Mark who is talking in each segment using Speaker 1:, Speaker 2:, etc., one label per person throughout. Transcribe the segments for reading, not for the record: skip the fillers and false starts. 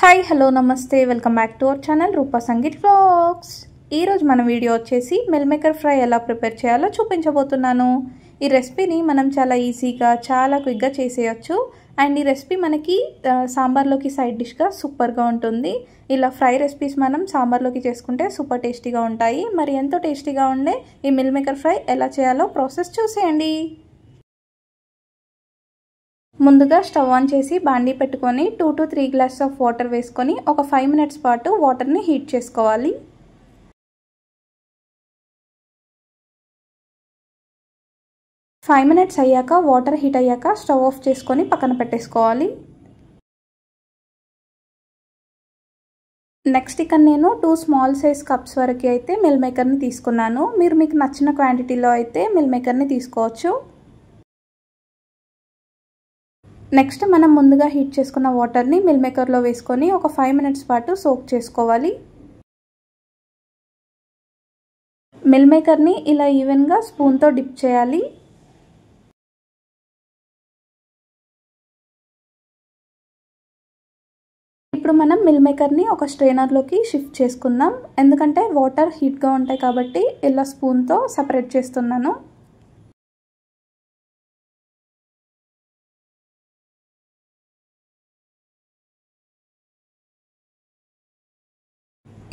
Speaker 1: Hi hello నమస్తే welcome back to our channel Roopa Sangeeth vlogs. ఈరోజు మన వీడియో వచ్చేసి మిల్ మేకర్ ఫ్రై ఎలా ప్రిపేర్ చేయాలో చూపించబోతున్నాను. ఈ రెసిపీని మనం చాలా ఈజీగా చాలా క్విక్గా చేసేయచ్చు. అండ్ ఈ రెసిపీ మనకి సాంబార్లోకి సైడ్ డిష్గా సూపర్గా ఉంటుంది. ఇలా ఫ్రై రెసిపీస్ మనం సాంబార్లోకి చేసుకుంటే సూపర్ టేస్టీగా ఉంటాయి. మరి ఎంతో టేస్టీగా ఉండే ఈ మిల్ మేకర్ ఫ్రై ఎలా చేయాలో ప్రాసెస్ చూసేయండి. ముందుగా స్టవ్ ఆన్ చేసి బాండీ పెట్టుకొని 2 to 3 గ్లాసెస్ ఆఫ్ వాటర్ వేసుకొని ఒక 5 minutes పాటు వాటర్ని హీట్ చేసుకోవాలి. ఫైవ్ మినిట్స్ అయ్యాక వాటర్ హీట్ అయ్యాక స్టవ్ ఆఫ్ చేసుకొని పక్కన పెట్టేసుకోవాలి. నెక్స్ట్ ఇక్కడ నేను 2 స్మాల్ సైజ్ కప్స్ వరకు అయితే మిల్ మేకర్ని తీసుకున్నాను. మీరు మీకు నచ్చిన క్వాంటిటీలో అయితే మిల్ మేకర్ని తీసుకోవచ్చు. నెక్స్ట్ మనం ముందుగా హీట్ చేసుకున్న వాటర్ని మిల్ మేకర్లో వేసుకొని ఒక 5 minutes పాటు సోక్ చేసుకోవాలి. మిల్ మేకర్ని ఇలా ఈవెన్గా స్పూన్తో డిప్ చేయాలి. ఇప్పుడు మనం మిల్ మేకర్ని ఒక స్ట్రైనర్లోకి షిఫ్ట్ చేసుకుందాం. ఎందుకంటే వాటర్ హీట్గా ఉంటాయి కాబట్టి ఇలా స్పూన్తో సపరేట్ చేస్తున్నాను.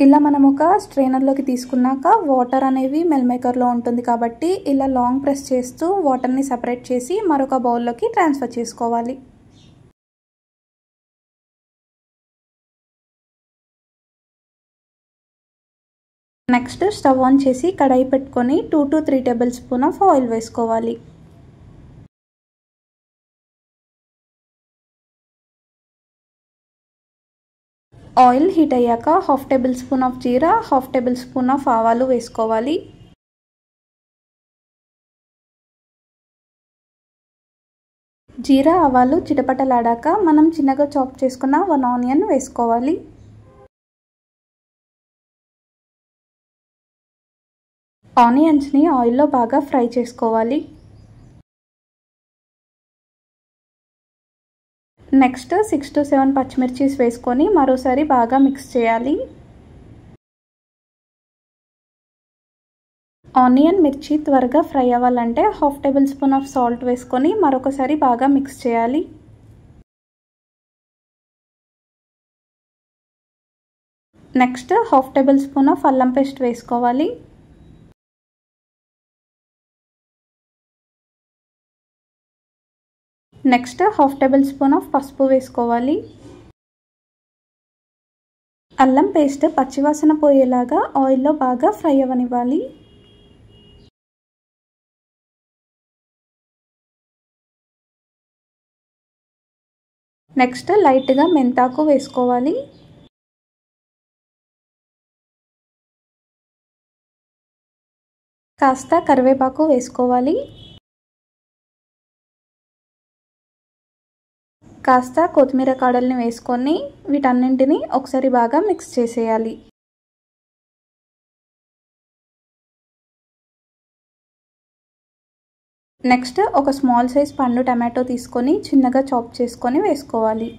Speaker 1: ఇలా మనం ఒక స్ట్రైనర్లోకి తీసుకున్నాక వాటర్ అనేవి మిల్ మేకర్లో ఉంటుంది కాబట్టి ఇలా లాంగ్ ప్రెస్ చేస్తూ వాటర్ని సపరేట్ చేసి మరొక బౌల్లోకి ట్రాన్స్ఫర్ చేసుకోవాలి. నెక్స్ట్ స్టవ్ ఆన్ చేసి కడాయి పెట్టుకొని 2 to 3 tablespoons ఆఫ్ ఆయిల్ వేసుకోవాలి. ఆయిల్ హీట్ అయ్యాక 1/2 tablespoon of jeera, 1/2 tablespoon of ఆవాలు వేసుకోవాలి. జీరా ఆవాలు చిటపటలాడాక మనం చిన్నగా చాప్ చేసుకున్న 1 onion వేసుకోవాలి. ఆనియన్స్ని ఆయిల్లో బాగా ఫ్రై చేసుకోవాలి. నెక్స్ట్ 6 to 7 పచ్చిమిర్చీస్ వేసుకొని మరోసారి బాగా మిక్స్ చేయాలి. ఆనియన్ మిర్చి త్వరగా ఫ్రై అవ్వాలంటే 1/2 tablespoon ఆఫ్ సాల్ట్ వేసుకొని మరొకసారి బాగా మిక్స్ చేయాలి. నెక్స్ట్ 1/2 tablespoon ఆఫ్ అల్లం పేస్ట్ వేసుకోవాలి. నెక్స్ట్ 1/2 tablespoon ఆఫ్ పసుపు వేసుకోవాలి. అల్లం పేస్ట్ పచ్చివాసన పోయేలాగా ఆయిల్లో బాగా ఫ్రై అవ్వనివ్వాలి. నెక్స్ట్ లైట్గా మెంతాకు వేసుకోవాలి. కాస్త కరివేపాకు వేసుకోవాలి. కాస్త కొత్తిమీర కాడల్ని వేసుకొని వీటన్నింటిని ఒకసారి బాగా మిక్స్ చేసేయాలి. నెక్స్ట్ ఒక స్మాల్ సైజ్ పండు టమాటో తీసుకొని చిన్నగా చాప్ చేసుకొని వేసుకోవాలి.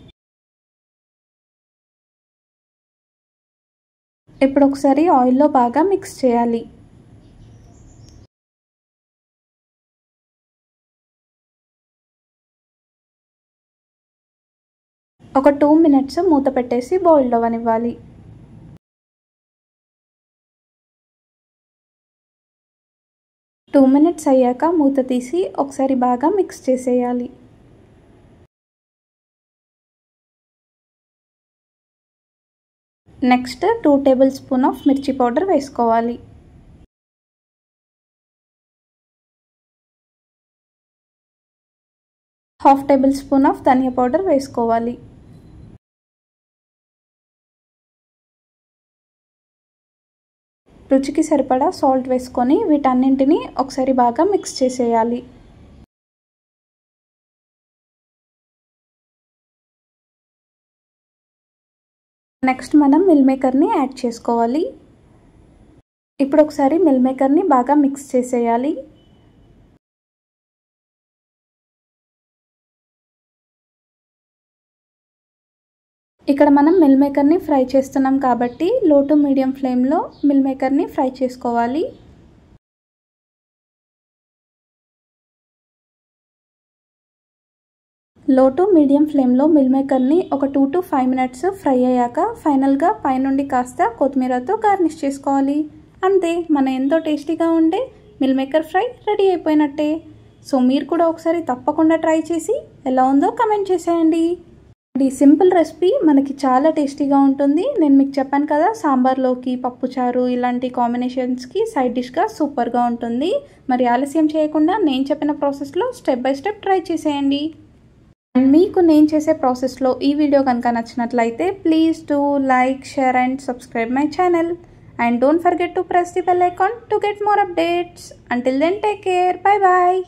Speaker 1: ఇప్పుడు ఒకసారి ఆయిల్లో బాగా మిక్స్ చేయాలి. ఒక 2 minutes మూత పెట్టేసి బాయిల్ అవ్వనివ్వాలి. టూ మినిట్స్ అయ్యాక మూత తీసి ఒకసారి బాగా మిక్స్ చేసేయాలి. నెక్స్ట్ 2 tablespoons ఆఫ్ మిర్చి పౌడర్ వేసుకోవాలి. హాఫ్ టేబుల్ స్పూన్ ఆఫ్ ధనియా పౌడర్ వేసుకోవాలి. రుచికి సరిపడా సాల్ట్ వేసుకొని వీటన్నింటిని ఒకసారి బాగా మిక్స్ చేసేయాలి. నెక్స్ట్ మనం మిల్ మేకర్ని యాడ్ చేసుకోవాలి. ఇప్పుడు ఒకసారి మిల్ మేకర్ని బాగా మిక్స్ చేసేయాలి. ఇక్కడ మనం మిల్ మేకర్ని ఫ్రై చేస్తున్నాం కాబట్టి లో టు మీడియం ఫ్లేమ్లో మిల్ మేకర్ని ఫ్రై చేసుకోవాలి. లో టు మీడియం ఫ్లేమ్లో మిల్ మేకర్ని ఒక 2 to 5 minutes ఫ్రై అయ్యాక ఫైనల్గా పైనుండి కాస్త కొత్తిమీరతో గార్నిష్ చేసుకోవాలి. అంతే, మన ఎంతో టేస్టీగా ఉండే మిల్ మేకర్ ఫ్రై రెడీ అయిపోయినట్టే. సో మీరు కూడా ఒకసారి తప్పకుండా ట్రై చేసి ఎలా ఉందో కమెంట్ చేసేయండి. ఈ సింపుల్ రెసిపీ మనకి చాలా టేస్టీగా ఉంటుంది. నేను మీకు చెప్పాను కదా, సాంబార్లోకి పప్పుచారు ఇలాంటి కాంబినేషన్స్కి సైడ్ డిష్గా సూపర్గా ఉంటుంది. మరి ఆలస్యం చేయకుండా నేను చెప్పిన ప్రాసెస్లో స్టెప్ బై స్టెప్ ట్రై చేసేయండి. అండ్ మీకు నేను చేసే ప్రాసెస్లో ఈ వీడియో కనుక నచ్చినట్లయితే please do like, share and subscribe my channel. And don't forget to press the bell icon to get more updates. Until then, take care. Bye bye.